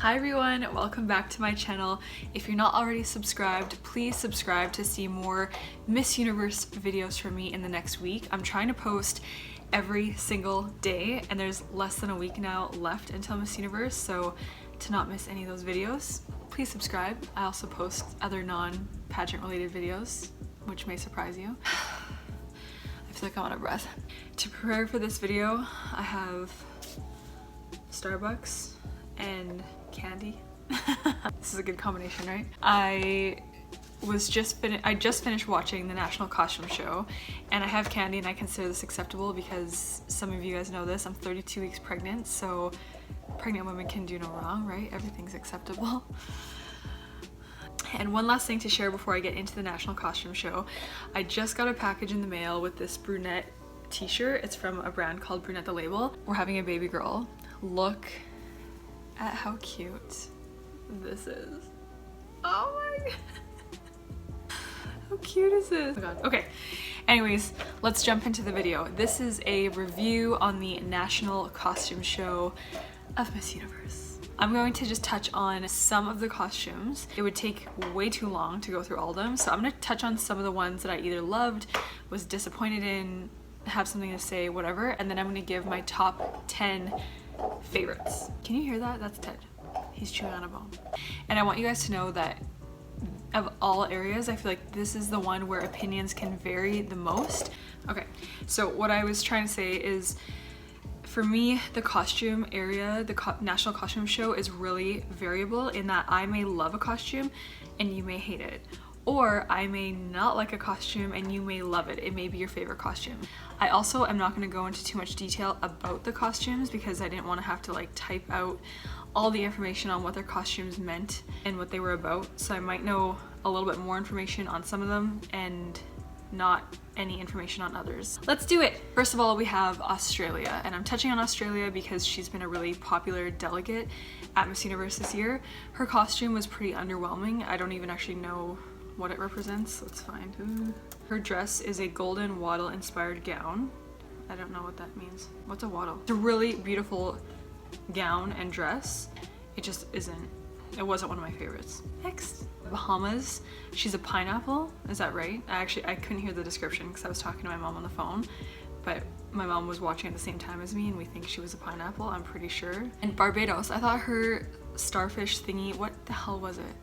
Hi everyone, welcome back to my channel. If you're not already subscribed, please subscribe to see more Miss Universe videos from me in the next week. I'm trying to post every single day and there's less than a week now left until Miss Universe, so to not miss any of those videos, please subscribe. I also post other non-pageant related videos, which may surprise you. I feel like I'm out of breath. To prepare for this video, I have Starbucks and candy. This is a good combination, right? I just finished watching the National Costume Show and I have candy and I consider this acceptable because some of you guys know this, I'm 32 weeks pregnant, so pregnant women can do no wrong, right? Everything's acceptable. And one last thing to share before I get into the National Costume Show, I just got a package in the mail with this brunette t-shirt. It's from a brand called Brunette the Label. We're having a baby girl. Look at how cute this is. Oh my god. How cute is this? Oh my god. Okay, anyways, let's jump into the video. This is a review on the National Costume Show of Miss Universe. I'm going to just touch on some of the costumes. It would take way too long to go through all of them, so I'm going to touch on some of the ones that I either loved, was disappointed in, have something to say, whatever, and then I'm going to give my top 10 favorites. Can you hear that? That's Ted. He's chewing on a bone. And I want you guys to know that of all areas, I feel like this is the one where opinions can vary the most. Okay, so what I was trying to say is, for me, the costume area, the National Costume Show is really variable in that I may love a costume and you may hate it. Or I may not like a costume and you may love it. It may be your favorite costume. I also am not going to go into too much detail about the costumes because I didn't want to have to like type out all the information on what their costumes meant and what they were about. So I might know a little bit more information on some of them and not any information on others. Let's do it! First of all, we have Australia, and I'm touching on Australia because she's been a really popular delegate at Miss Universe this year. Her costume was pretty underwhelming. I don't even actually know what it represents. Let's find. Ooh. Her dress is a golden wattle inspired gown. I don't know what that means. What's a wattle? It's a really beautiful gown and dress. It just isn't. It wasn't one of my favorites. Next, Bahamas. She's a pineapple. Is that right? I couldn't hear the description because I was talking to my mom on the phone, but my mom was watching at the same time as me and we think she was a pineapple, I'm pretty sure. And Barbados, I thought her starfish thingy, what the hell was it?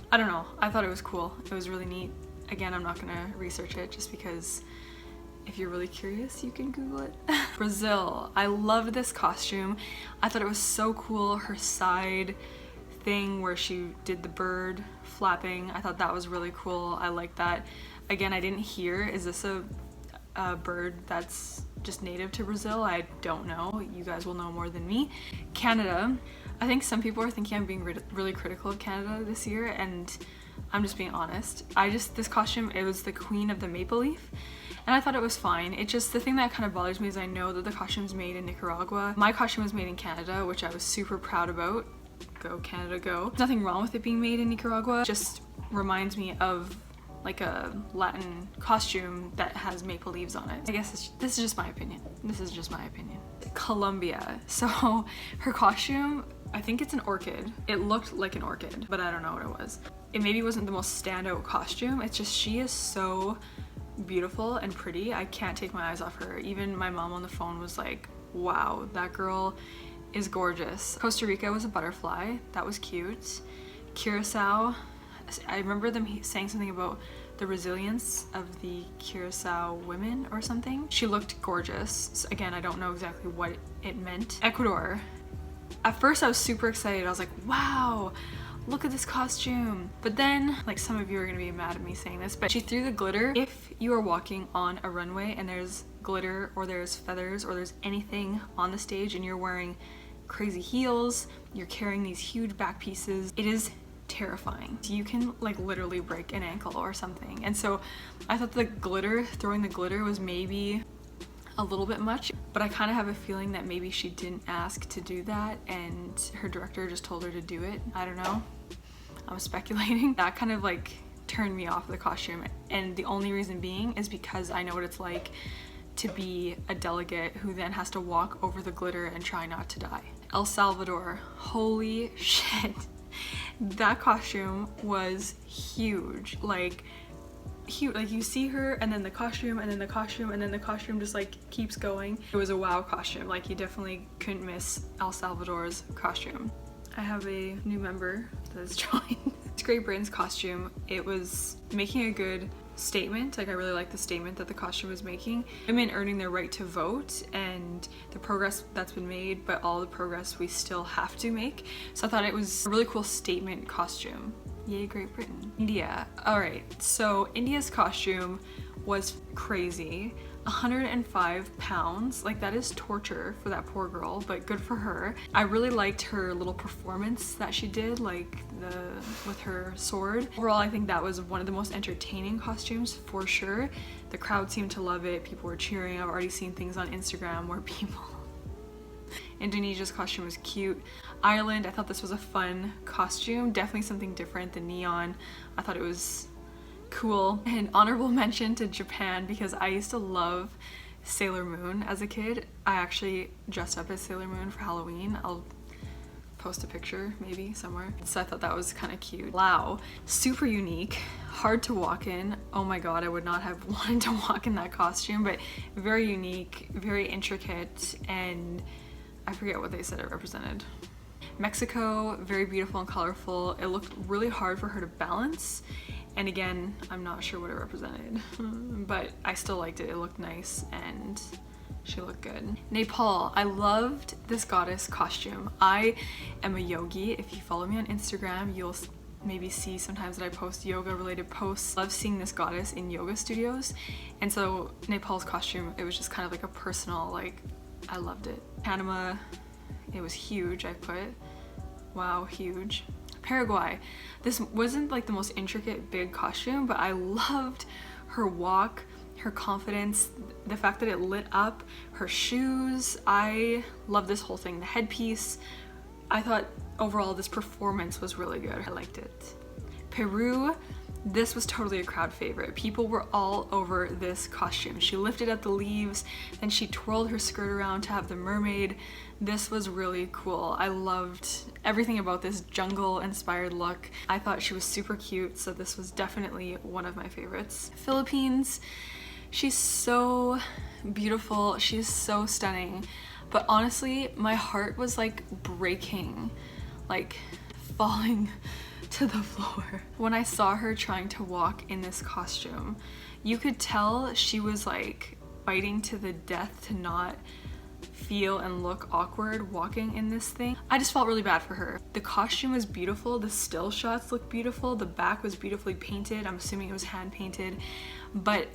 I don't know. I thought it was cool. It was really neat. Again, I'm not gonna research it just because if you're really curious, you can Google it. Brazil. I love this costume. I thought it was so cool. Her side thing where she did the bird flapping, I thought that was really cool. I like that. Again, I didn't hear, is this a bird that's just native to Brazil? I don't know. You guys will know more than me. Canada. I think some people are thinking I'm being really critical of Canada this year, and I'm just being honest. This costume, it was the Queen of the Maple Leaf, and I thought it was fine. It just, the thing that kind of bothers me is I know that the costume's made in Nicaragua. My costume was made in Canada, which I was super proud about. Go Canada, go. There's nothing wrong with it being made in Nicaragua. It just reminds me of like a Latin costume that has maple leaves on it. I guess this is just my opinion. This is just my opinion. Colombia. So her costume, I think it's an orchid. It looked like an orchid, but I don't know what it was. It maybe wasn't the most standout costume. It's just, she is so beautiful and pretty. I can't take my eyes off her. Even my mom on the phone was like, wow, that girl is gorgeous. Costa Rica was a butterfly. That was cute. Curacao, I remember them saying something about the resilience of the Curacao women or something. She looked gorgeous. So again, I don't know exactly what it meant. Ecuador. At first I was super excited. I was like, wow, look at this costume. But then, like, some of you are gonna be mad at me saying this, but she threw the glitter. If you are walking on a runway and there's glitter or there's feathers or there's anything on the stage and you're wearing crazy heels, you're carrying these huge back pieces, it is terrifying. You can like literally break an ankle or something. And so I thought throwing the glitter was maybe a little bit much, but I kind of have a feeling that maybe she didn't ask to do that and her director just told her to do it. I don't know. I'm speculating. That kind of like turned me off the costume, and the only reason being is because I know what it's like to be a delegate who then has to walk over the glitter and try not to die. El Salvador. Holy shit. That costume was huge. Like huge. Like you see her and then the costume and then the costume and then the costume just like keeps going. It was a wow costume. Like you definitely couldn't miss El Salvador's costume. I have a new member that has joined. It's Great Britain's costume. It was making a good statement. Like I really like the statement that the costume was making. Women earning their right to vote and the progress that's been made, but all the progress we still have to make. So I thought it was a really cool statement costume. Yay, Great Britain. India. All right, so India's costume was crazy. 105 pounds, like that is torture for that poor girl, but good for her. I really liked her little performance that she did, like with her sword. Overall, I think that was one of the most entertaining costumes for sure. The crowd seemed to love it. People were cheering. I've already seen things on Instagram where people Indonesia's costume was cute. Ireland, I thought this was a fun costume, definitely something different than neon. I thought it was cool. And honorable mention to Japan because I used to love Sailor Moon as a kid. I actually dressed up as Sailor Moon for Halloween. I'll post a picture maybe somewhere. So I thought that was kind of cute. Lao, super unique, hard to walk in. Oh my god, I would not have wanted to walk in that costume, but very unique, very intricate, and I forget what they said it represented. Mexico, very beautiful and colorful. It looked really hard for her to balance. And again, I'm not sure what it represented, but I still liked it. It looked nice and she looked good. Nepal, I loved this goddess costume. I am a yogi. If you follow me on Instagram, you'll maybe see sometimes that I post yoga related posts. I love seeing this goddess in yoga studios. And so Nepal's costume, it was just kind of like a personal, like, I loved it. Panama, it was huge, I put. Wow, huge. Paraguay, this wasn't like the most intricate big costume, but I loved her walk, her confidence, the fact that it lit up, her shoes. I love this whole thing. The headpiece, I thought overall this performance was really good. I liked it. Peru, this was totally a crowd favorite. People were all over this costume. She lifted up the leaves, then she twirled her skirt around to have the mermaid. This was really cool. I loved everything about this jungle inspired look. I thought she was super cute, so this was definitely one of my favorites. Philippines, she's so beautiful. She's so stunning. But honestly, my heart was like breaking, like falling to the floor when I saw her trying to walk in this costume. You could tell she was like fighting to the death to not feel and look awkward walking in this thing. I just felt really bad for her. The costume was beautiful, the still shots looked beautiful, the back was beautifully painted. I'm assuming it was hand painted, but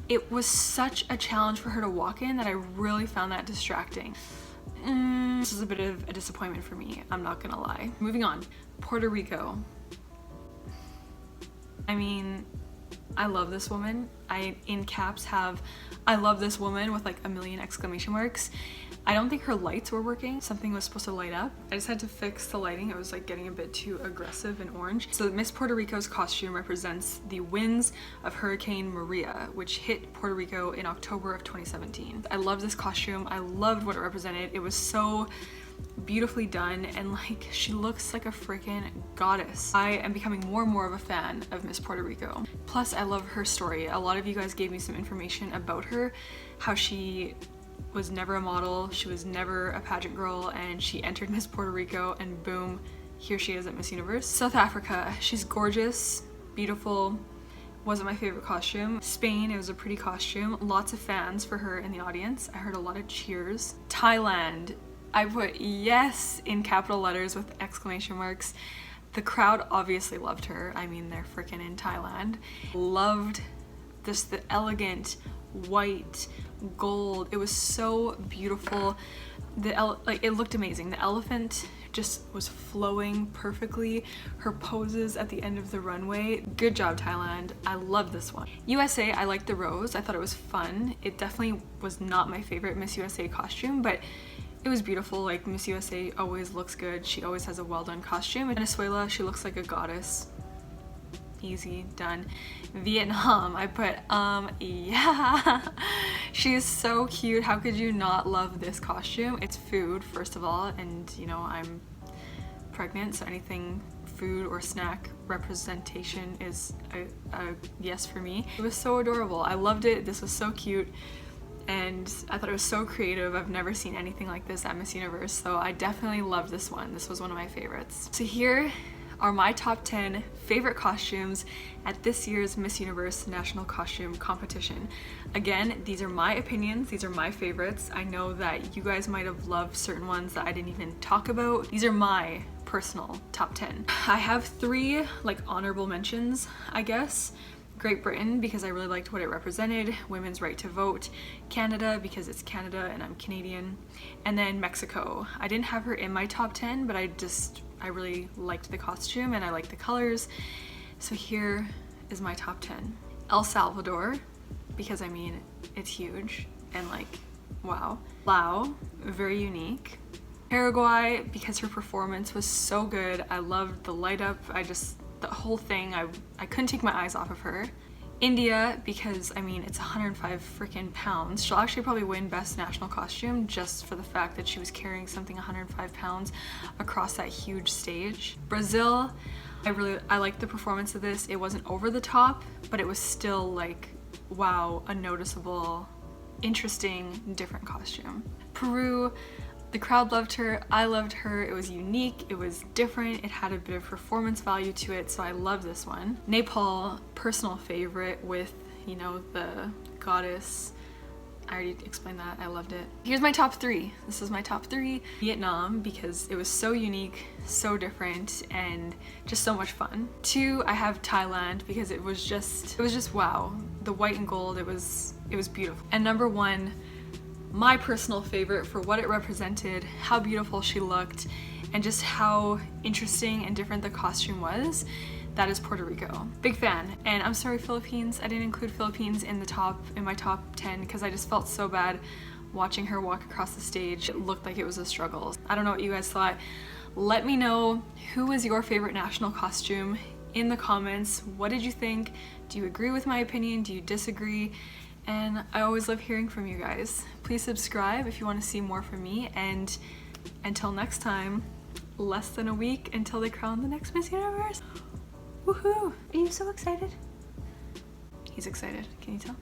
it was such a challenge for her to walk in that I really found that distracting. This is a bit of a disappointment for me, I'm not gonna lie. Moving on, Puerto Rico. I mean, I love this woman. I, in caps, have I love this woman with like a million exclamation marks. I don't think her lights were working. Something was supposed to light up. I just had to fix the lighting. It was like getting a bit too aggressive and orange. So Miss Puerto Rico's costume represents the winds of Hurricane Maria, which hit Puerto Rico in October of 2017. I loved this costume. I loved what it represented. It was so beautifully done and like she looks like a freaking goddess. I am becoming more and more of a fan of Miss Puerto Rico. Plus I love her story. A lot of you guys gave me some information about her, how she was never a model, she was never a pageant girl, and she entered Miss Puerto Rico and boom, here she is at Miss Universe. South Africa, she's gorgeous, beautiful, wasn't my favorite costume. Spain, it was a pretty costume, lots of fans for her in the audience. I heard a lot of cheers. Thailand, I put yes in capital letters with exclamation marks. The crowd obviously loved her. I mean, they're freaking in Thailand. Loved this, the elegant white gold. It was so beautiful. Like it looked amazing. The elephant just was flowing perfectly. Her poses at the end of the runway. Good job, Thailand. I love this one. USA, I liked the rose. I thought it was fun. It definitely was not my favorite Miss USA costume, but it was beautiful. Like Miss USA always looks good. She always has a well done costume. In Venezuela, she looks like a goddess. easy, done. Vietnam, I put, yeah. She is so cute. How could you not love this costume? It's food, first of all, and you know, I'm pregnant, so anything food or snack representation is a yes for me. It was so adorable. I loved it. This was so cute. And I thought it was so creative. I've never seen anything like this at Miss Universe, so I definitely loved this one. This was one of my favorites. So here are my top 10 favorite costumes at this year's Miss Universe National Costume Competition. Again, these are my opinions, these are my favorites. I know that you guys might have loved certain ones that I didn't even talk about. These are my personal top 10. I have 3 like honorable mentions, I guess. Great Britain, because I really liked what it represented, women's right to vote, Canada, because it's Canada and I'm Canadian, and then Mexico. I didn't have her in my top 10, but I really liked the costume and I liked the colors, so here is my top 10. El Salvador, because I mean, it's huge, and like, wow. Laos, very unique. Paraguay, because her performance was so good. I loved the light up, the whole thing, I couldn't take my eyes off of her. India, because I mean, it's 105 freaking pounds. She'll actually probably win Best National Costume just for the fact that she was carrying something 105 pounds across that huge stage. Brazil, I liked the performance of this. It wasn't over the top, but it was still like, wow, a noticeable, interesting, different costume. Peru, the crowd loved her, I loved her, it was unique, it was different, it had a bit of performance value to it, so I love this one. Nepal, personal favorite with, you know, the goddess. I already explained that, I loved it. Here's my top 3. This is my top 3. Vietnam, because it was so unique, so different, and just so much fun. 2, I have Thailand, because it was just wow. The white and gold, it was beautiful. And number 1, my personal favorite for what it represented, how beautiful she looked, and just how interesting and different the costume was, that is Puerto Rico. Big fan. And I'm sorry, Philippines, I didn't include Philippines in my top 10 because I just felt so bad watching her walk across the stage. It looked like it was a struggle. I don't know what you guys thought. Let me know, who was your favorite national costume in the comments. What did you think? Do you agree with my opinion? Do you disagree? And I always love hearing from you guys. Please subscribe if you want to see more from me, and until next time, less than a week until they crown the next Miss Universe. Woohoo! Are you so excited? He's excited, can you tell?